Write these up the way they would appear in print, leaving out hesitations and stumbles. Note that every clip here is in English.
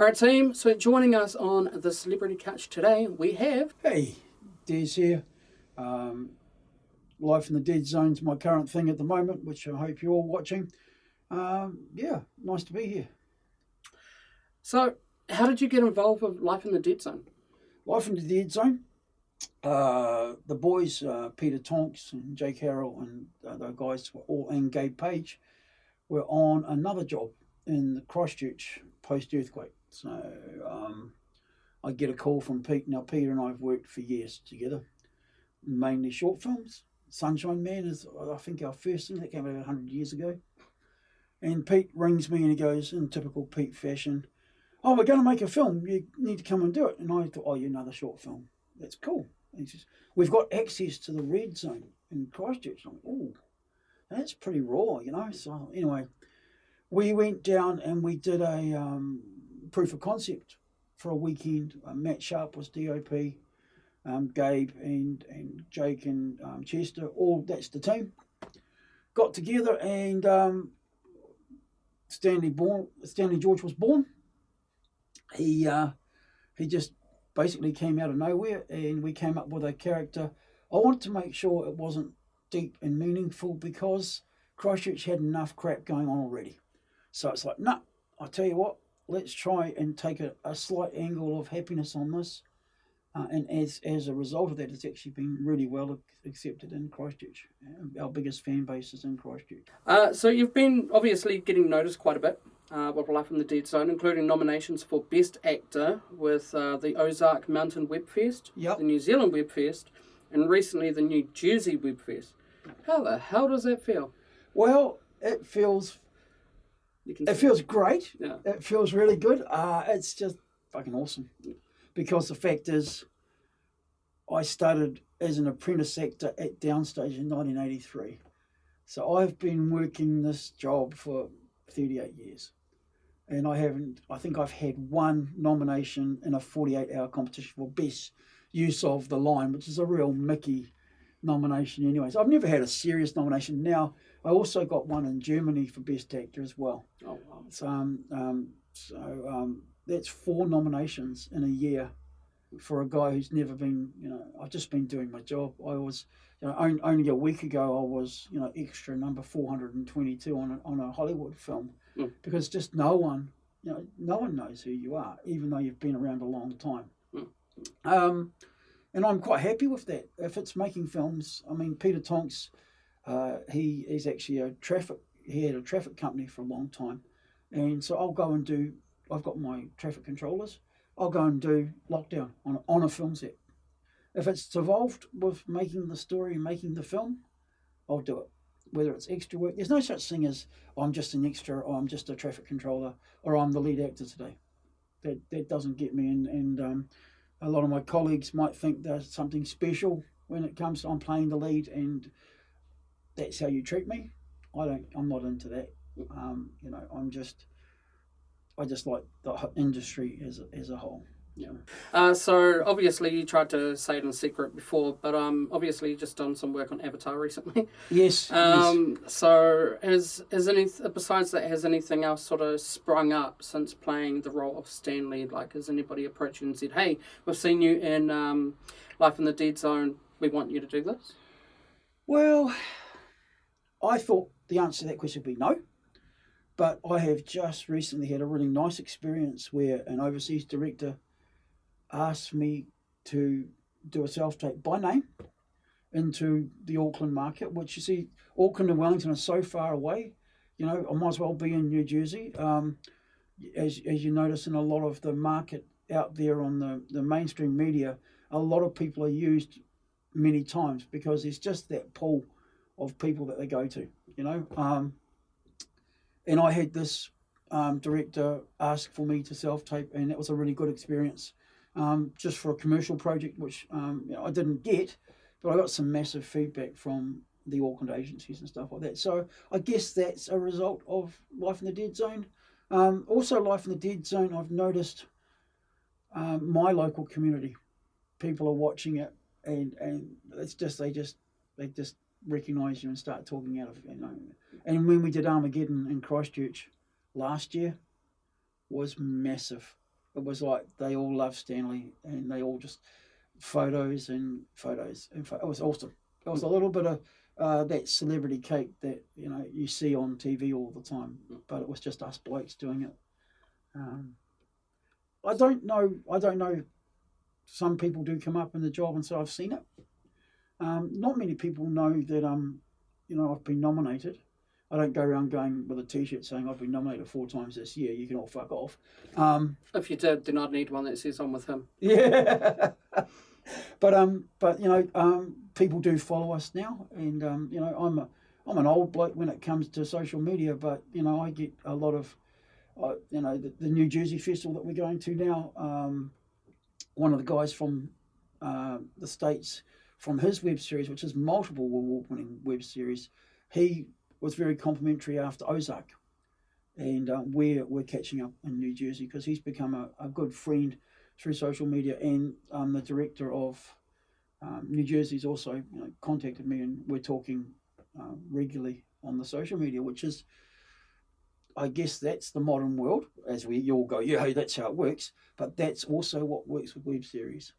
All right, team. So joining us on the Celebrity Couch today, we have... Hey, Des here. Life in the Dead Zone's my current thing at the moment, which I hope you're all watching. Yeah, nice to be here. So, how did you get involved with Life in the Dead Zone? Life in the Dead Zone. The boys, Peter Tonks and Jake Harrell and the guys were all, and Gabe Page, were on another job in the Christchurch post-earthquake. So I get a call from Pete. Now, Peter and I have worked for years together, mainly short films. Sunshine Man is, I think, our first thing that came out 100 years ago. And Pete rings me and he goes, in typical Pete fashion, "Oh, we're going to make a film. You need to come and do it." And I thought, "Oh, you're another short film. That's cool." And he says, "We've got access to the red zone in Christchurch." I'm like, "Oh, that's pretty raw, you know." So anyway, we went down and we did a proof of concept for a weekend. Matt Sharp was DOP. Gabe and Jake and Chester, all that's the team, got together, and Stanley George was born. He just basically came out of nowhere, and we came up with a character. I wanted to make sure it wasn't deep and meaningful because Christchurch had enough crap going on already. So it's like, nah, I tell you what, let's try and take a slight angle of happiness on this. And as a result of that, it's actually been really well accepted in Christchurch. Our biggest fan base is in Christchurch. So you've been obviously getting noticed quite a bit with Life in the Dead Zone, including nominations for Best Actor with the Ozark Mountain Web Fest, Yep. the New Zealand Web Fest, and recently the New Jersey Web Fest. How the hell does that feel? Well, it feels great. Yeah. It feels really good. It's just fucking awesome. Because the fact is, I started as an apprentice actor at Downstage in 1983. So I've been working this job for 38 years. And I think I've had one nomination in a 48-hour competition for Best Use of the Line, which is a real Mickey nomination anyways. I've never had a serious nomination. Now, I also got one in Germany for Best Actor as well. Oh, wow. So that's 4 nominations in a year for a guy who's never been, I've just been doing my job. I was, only a week ago, I was, extra number 422 on a Hollywood film, because just no one knows who you are, even though you've been around a long time. And I'm quite happy with that. If it's making films, I mean, Peter Tonks, he is actually he had a traffic company for a long time. And so I'll go and do, I've got my traffic controllers, I'll go and do lockdown on a film set. If it's involved with making the story and making the film, I'll do it. Whether it's extra work, there's no such thing as I'm just an extra, or I'm just a traffic controller, or I'm the lead actor today. That doesn't get me in. And a lot of my colleagues might think there's something special when it comes to I'm playing the lead, and that's how you treat me. I'm not into that. I just like the industry as a whole. Yeah. So obviously you tried to say it in secret before, but obviously you just done some work on Avatar recently. Yes. So has besides that, has anything else sort of sprung up since playing the role of Stanley? Like, has anybody approached you and said, "Hey, we've seen you in Life in the Dead Zone. We want you to do this"? Well, I thought the answer to that question would be no. But I have just recently had a really nice experience where an overseas director asked me to do a self-tape by name into the Auckland market, which, you see, Auckland and Wellington are so far away. I might as well be in New Jersey. As you notice in a lot of the market out there on the mainstream media, a lot of people are used many times because it's just that pool of people that they go to, And I had this director ask for me to self-tape, and that was a really good experience, just for a commercial project, which I didn't get, but I got some massive feedback from the Auckland agencies and stuff like that. So I guess that's a result of Life in the Dead Zone. Also, Life in the Dead Zone, I've noticed my local community, people are watching it, and it's just they just recognise you and start talking out of And when we did Armageddon in Christchurch last year, was massive. It was like they all loved Stanley, and they all just photos and photos. It was awesome. It was a little bit of that celebrity cake that you see on TV all the time, but it was just us blokes doing it. I don't know. Some people do come up in the job and say I've seen it. Not many people know that I've been nominated. I don't go around going with a T-shirt saying I've been nominated 4 times this year. You can all fuck off. If you did, then I'd need one that says I'm with him. Yeah. but people do follow us now, and I'm an old bloke when it comes to social media, but I get a lot of the New Jersey festival that we're going to now. One of the guys from the States, from his web series, which is multiple award-winning web series, he was very complimentary after Ozark, and we're catching up in New Jersey because he's become a good friend through social media, and the director of New Jersey's also contacted me, and we're talking regularly on the social media, which is, I guess that's the modern world, as we all go, yeah, hey, that's how it works, but that's also what works with web series.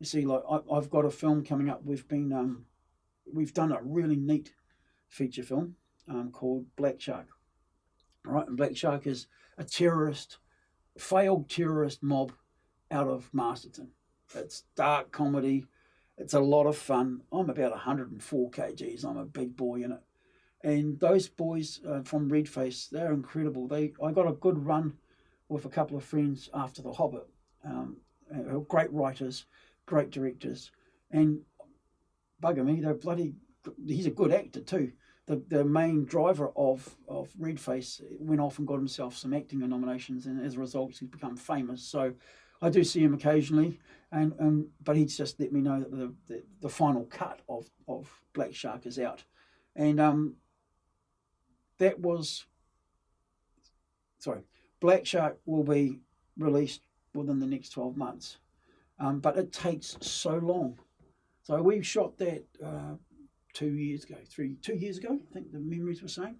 You see, like I've got a film coming up. We've done a really neat feature film called Black Shark. All right, and Black Shark is a failed terrorist mob out of Masterton. It's dark comedy. It's a lot of fun. I'm about 104 kgs. I'm a big boy in it. And those boys from Redface, they're incredible. I got a good run with a couple of friends after The Hobbit. Great writers, great directors, and bugger me, he's a good actor too. The main driver of Redface went off and got himself some acting nominations, and as a result, he's become famous. So I do see him occasionally, but he's just let me know that the final cut of Black Shark is out, and Black Shark will be released within the next 12 months, but it takes so long. So we shot that 2 years ago, 2 years ago, I think the memories were saying.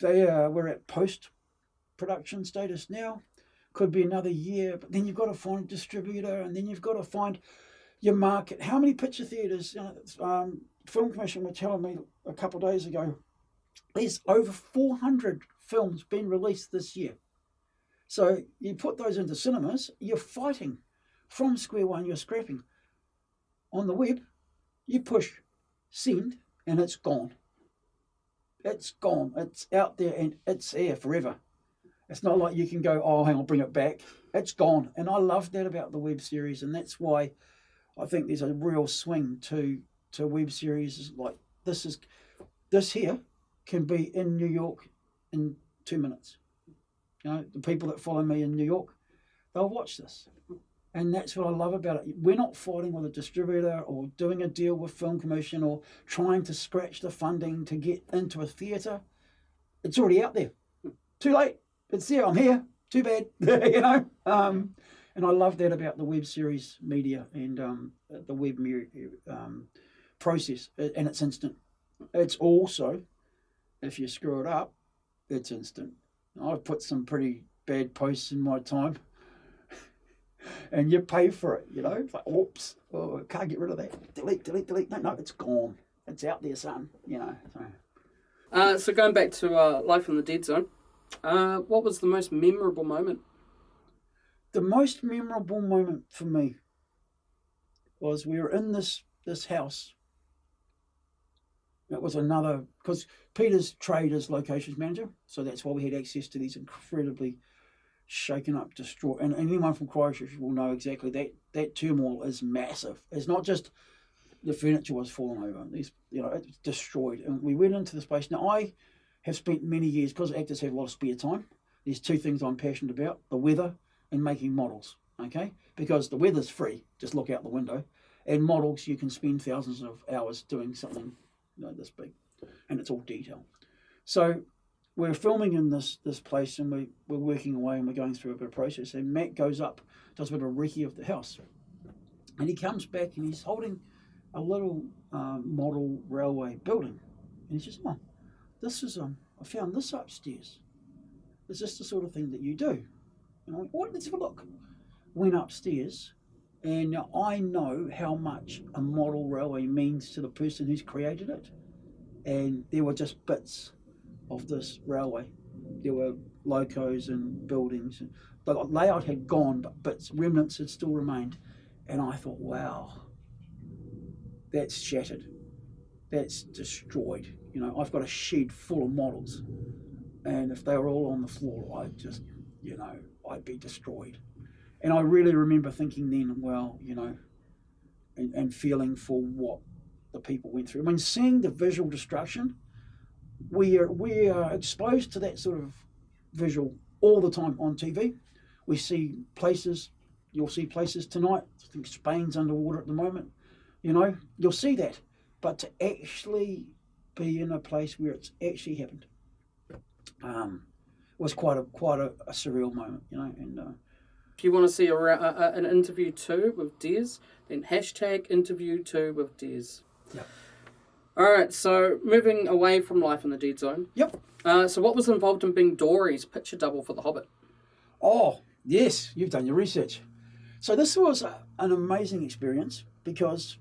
We're at post-production status now. Could be another year, but then you've got to find a distributor, and then you've got to find your market. How many picture theatres? Film Commission were telling me a couple of days ago, there's over 400 films being released this year. So you put those into cinemas, you're fighting from square one, you're scrapping. On the web, you push send, and it's gone. It's gone. It's out there, and it's there forever. It's not like you can go, oh, hang on, bring it back. It's gone. And I love that about the web series, and that's why I think there's a real swing to web series like this. This here can be in New York in 2 minutes. The people that follow me in New York, they'll watch this. And that's what I love about it. We're not fighting with a distributor or doing a deal with Film Commission or trying to scratch the funding to get into a theatre. It's already out there. Too late. It's there. I'm here. Too bad. And I love that about the web series media and the web process. And it's instant. It's also, if you screw it up, it's instant. I've put some pretty bad posts in my time. And you pay for it, It's like, oops, I can't get rid of that. Delete. No, it's gone. It's out there, son, So going back to Life in the Dead Zone, what was the most memorable moment? The most memorable moment for me was we were in this house. It was because Peter's trade is locations manager, so that's why we had access to these incredibly shaken up, destroyed, and anyone from Christchurch will know exactly that turmoil is massive. It's not just the furniture was falling over; it's destroyed. And we went into this place. Now I have spent many years, because actors have a lot of spare time. There's 2 things I'm passionate about: the weather and making models. Okay, because the weather's free, just look out the window, and models you can spend thousands of hours doing something this big, and it's all detail. So we're filming in this place, and we're working away, and we're going through a bit of process, and Matt goes up, does a bit of recce of the house, and he comes back and he's holding a little model railway building, and he says, oh, this is I found this upstairs. Is this the sort of thing that you do? And I went, what? Let's have a look. went upstairs, and I know how much a model railway means to the person who's created it. And there were just bits of this railway. There were locos and buildings. And the layout had gone, but bits, remnants had still remained. And I thought, wow, that's shattered. That's destroyed. You know, I've got a shed full of models. And if they were all on the floor, I'd just, you know, I'd be destroyed. And I really remember thinking then, well, you know, and feeling for what the people went through. I mean, seeing the visual destruction, we are exposed to that sort of visual all the time on TV. We see places, you'll see places tonight, I think Spain's underwater at the moment, you know, you'll see that. But to actually be in a place where it's actually happened was quite a surreal moment, you know. And if you want to see an interview too with Des, then hashtag interview too with Des. Yep. All right, so moving away from Life in the Dead Zone. Yep. So what was involved in being Dory's picture double for The Hobbit? Oh, yes, you've done your research. So this was an amazing experience because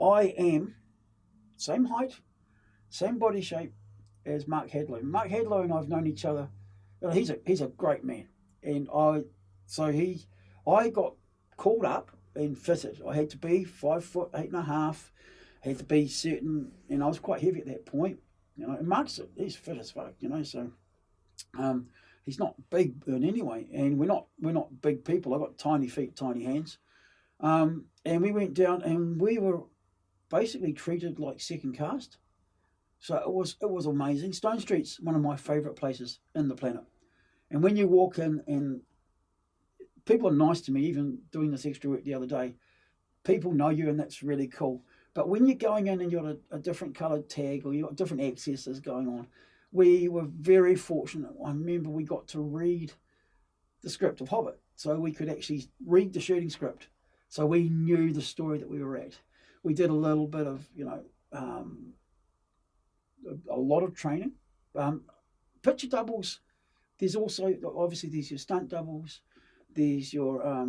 I am same height, same body shape as Mark Hadlow. Mark Hadlow and I've known each other. He's a great man, and I got called up and fitted. I had to be 5'8.5". I had to be certain, and I was quite heavy at that point. You know, and he's fit as fuck. You know, so he's not big in any way, and we're not big people. I've got tiny feet, tiny hands, and we went down, and we were basically treated like second caste. So it was amazing. Stone Street's one of my favourite places in the planet. And when you walk in, and people are nice to me, even doing this extra work the other day, people know you, and that's really cool. But when you're going in and you've got a different coloured tag, or you've got different accesses going on, we were very fortunate. I remember we got to read the script of Hobbit. So we could actually read the shooting script. So we knew the story that we were at. We did a little bit of, you know, a lot of training. Picture doubles, there's also, obviously there's your stunt doubles, there's your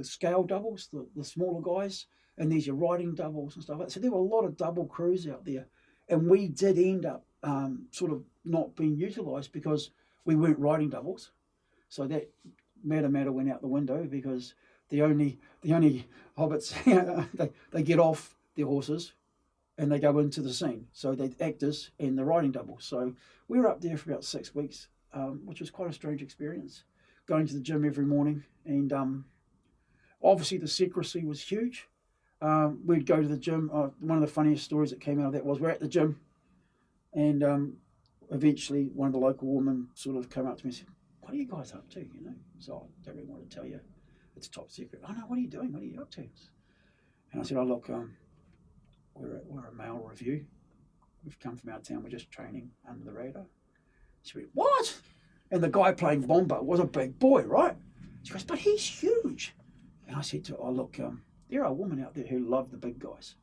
scale doubles, the smaller guys, and there's your riding doubles and stuff like that. So there were a lot of double crews out there, and we did end up sort of not being utilised because we weren't riding doubles. So that matter went out the window, because the only hobbits they get off their horses and they go into the scene. So they actors and the riding doubles. So we were up there for about 6 weeks, which was quite a strange experience, going to the gym every morning. And obviously the secrecy was huge. We'd go to the gym. One of the funniest stories that came out of that was we're at the gym, and eventually one of the local women sort of came up to me and said, "What are you guys up to?" You know, so I don't really want to tell you. It's top secret. "Oh no, what are you doing? What are you up to?" And I said, "Oh look, we're a male review. We've come from out of town. We're just training under the radar." She went, "What?" And the guy playing Bomba was a big boy, right? She goes, "But he's huge." And I said to her, "Oh look, there are women out there who love the big guys."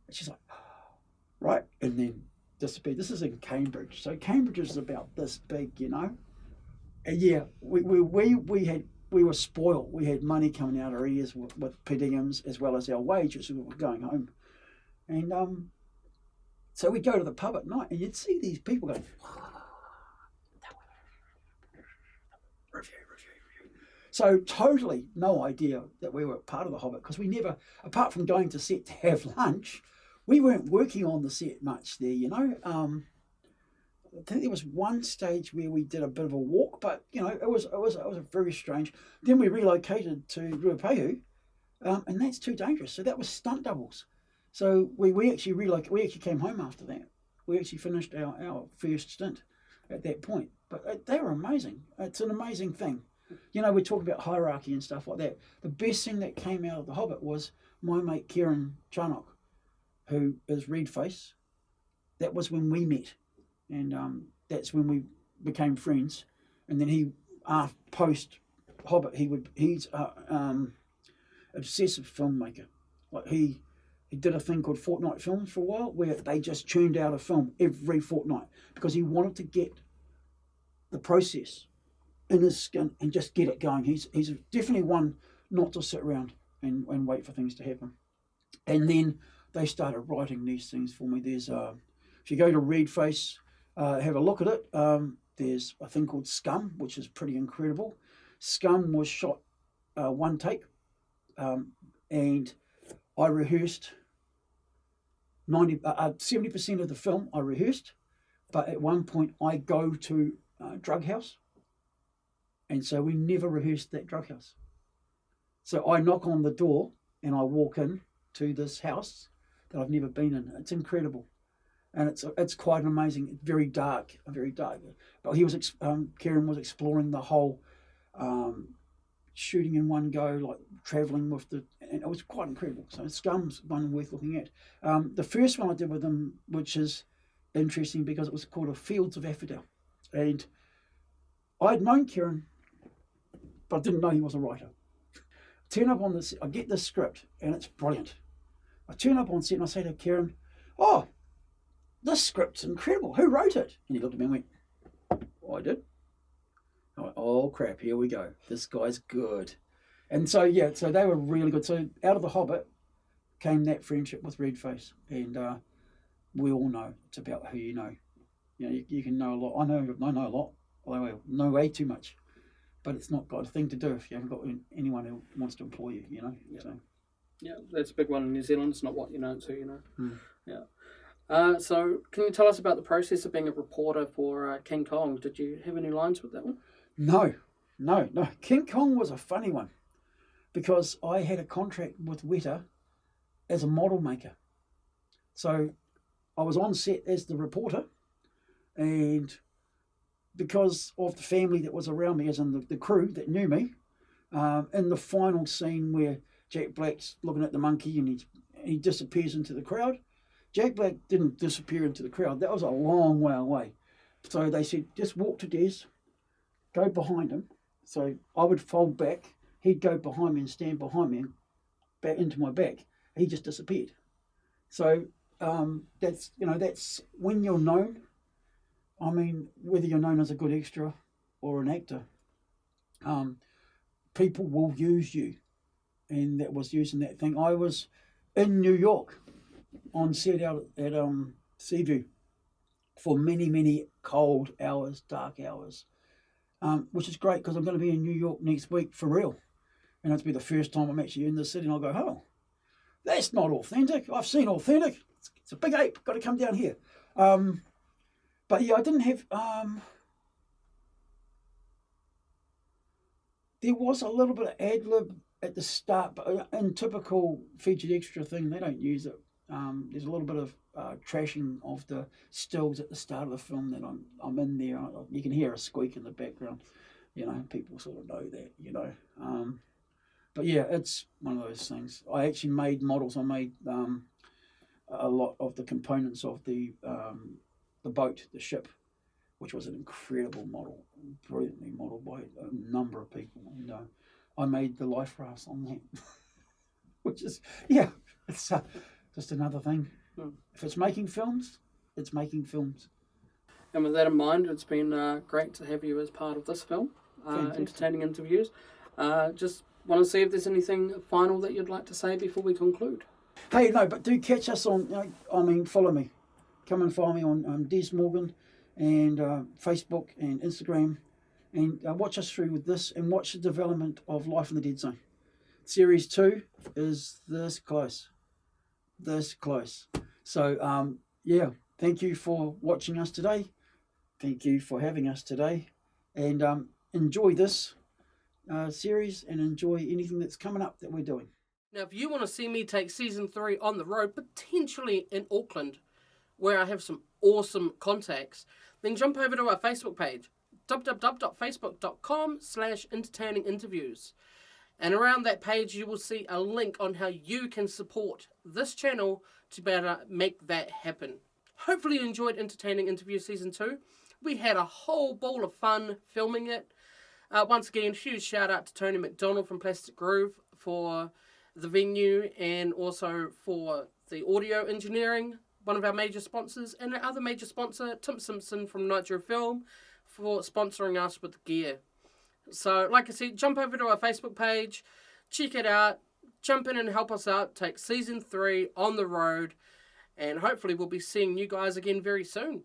And she's like, "Right." And then disappeared. This is in Cambridge. So Cambridge is about this big, you know. And yeah, we were spoiled. We had money coming out our ears with per diems, as well as our wages. We were going home. And so we'd go to the pub at night, and you'd see these people going, review. So totally no idea that we were part of the Hobbit, because we never, apart from going to set to have lunch, we weren't working on the set much there, you know. I think there was one stage where we did a bit of a walk, but you know, it was very strange. Then we relocated to Ruapehu, and that's too dangerous. So that was stunt doubles. So we actually relocated. We actually came home after that. We actually finished our first stint at that point. But they were amazing. It's an amazing thing. You know, we talk about hierarchy and stuff like that. The best thing that came out of The Hobbit was my mate Kieran Charnock, who is Reedface. That was when we met. And that's when we became friends. And then he, post Hobbit, he's obsessive filmmaker. Like he did a thing called Fortnight Films for a while, where they just tuned out a film every fortnight, because he wanted to get the process in his skin and just get it going. He's definitely one not to sit around and wait for things to happen. And then they started writing these things for me. There's if you go to Redface, have a look at it. There's a thing called Scum, which is pretty incredible. Scum was shot one take, and I rehearsed 70% of the film. I rehearsed, but at one point I go to drug house, and so we never rehearsed that drug house. So I knock on the door and I walk in to this house that I've never been in. It's incredible, and it's quite amazing. It's very dark, very dark. But he was Kieran was exploring the whole shooting in one go, like traveling with and it was quite incredible. So Scum's one worth looking at. The first one I did with him, which is interesting because it was called A Fields of Aphrodite, and I'd known Kieran, but I didn't know he was a writer. Turn up on this, I get this script and it's brilliant. I turn up on set and I say to Kieran, "Oh, this script's incredible. Who wrote it?" And he looked at me and went, "Oh, I did." I went, "Oh crap, here we go. This guy's good." And so yeah, so they were really good. So out of The Hobbit came that friendship with Redface, and we all know it's about who you know. You know, you can know a lot. I know a lot. Although I know way too much. But it's not got a thing to do if you haven't got anyone who wants to employ you, you know. Yeah. So. Yeah, that's a big one in New Zealand. It's not what you know, it's who you know. Mm. Yeah. So can you tell us about the process of being a reporter for King Kong? Did you have any lines with that one? No. King Kong was a funny one because I had a contract with Weta as a model maker. So I was on set as the reporter, and because of the family that was around me, as in the crew that knew me, in the final scene where Jack Black's looking at the monkey and he disappears into the crowd, Jack Black didn't disappear into the crowd. That was a long way away. So they said, just walk to Des, go behind him. So I would fold back, he'd go behind me and stand behind me and back into my back. He just disappeared. So that's when you're known. I mean, whether you're known as a good extra or an actor, people will use you. And that was using that thing. I was in New York on set out at Seaview for many, many cold hours, dark hours, which is great because I'm going to be in New York next week for real. And it'll be the first time I'm actually in the city, and I'll go, "Oh, that's not authentic. I've seen authentic. It's a big ape. Got to come down here." But yeah, I didn't have. There was a little bit of ad lib at the start, but in typical featured extra thing, they don't use it. There's a little bit of trashing of the stills at the start of the film that I'm in there. You can hear a squeak in the background. You know, people sort of know that. You know, but yeah, it's one of those things. I actually made models. I made a lot of the components of the boat, the ship, which was an incredible model, brilliantly modeled by a number of people. And I made the life rafts on that, which is, yeah, it's just another thing. If it's making films, it's making films. And with that in mind, it's been great to have you as part of this film, entertaining interviews. Just want to see if there's anything final that you'd like to say before we conclude. Hey, no, but do catch us on, follow me. Come and follow me on Des Morgan and Facebook and Instagram, and watch us through with this and watch the development of Life in the Dead Zone. Series 2 is this close. So, yeah, thank you for watching us today. Thank you for having us today. And enjoy this series and enjoy anything that's coming up that we're doing. Now, if you want to see me take Season 3 on the road, potentially in Auckland, where I have some awesome contacts, then jump over to our Facebook page, www.facebook.com/entertaininginterviews. And around that page, you will see a link on how you can support this channel to be able to make that happen. Hopefully you enjoyed Entertaining Interview Season 2. We had a whole ball of fun filming it. Once again, huge shout out to Tony McDonald from Plastic Groove for the venue and also for the audio engineering, one of our major sponsors, and our other major sponsor, Tim Simpson from Nitro Film, for sponsoring us with the gear. So, like I said, jump over to our Facebook page, check it out, jump in and help us out, take season 3 on the road, and hopefully we'll be seeing you guys again very soon.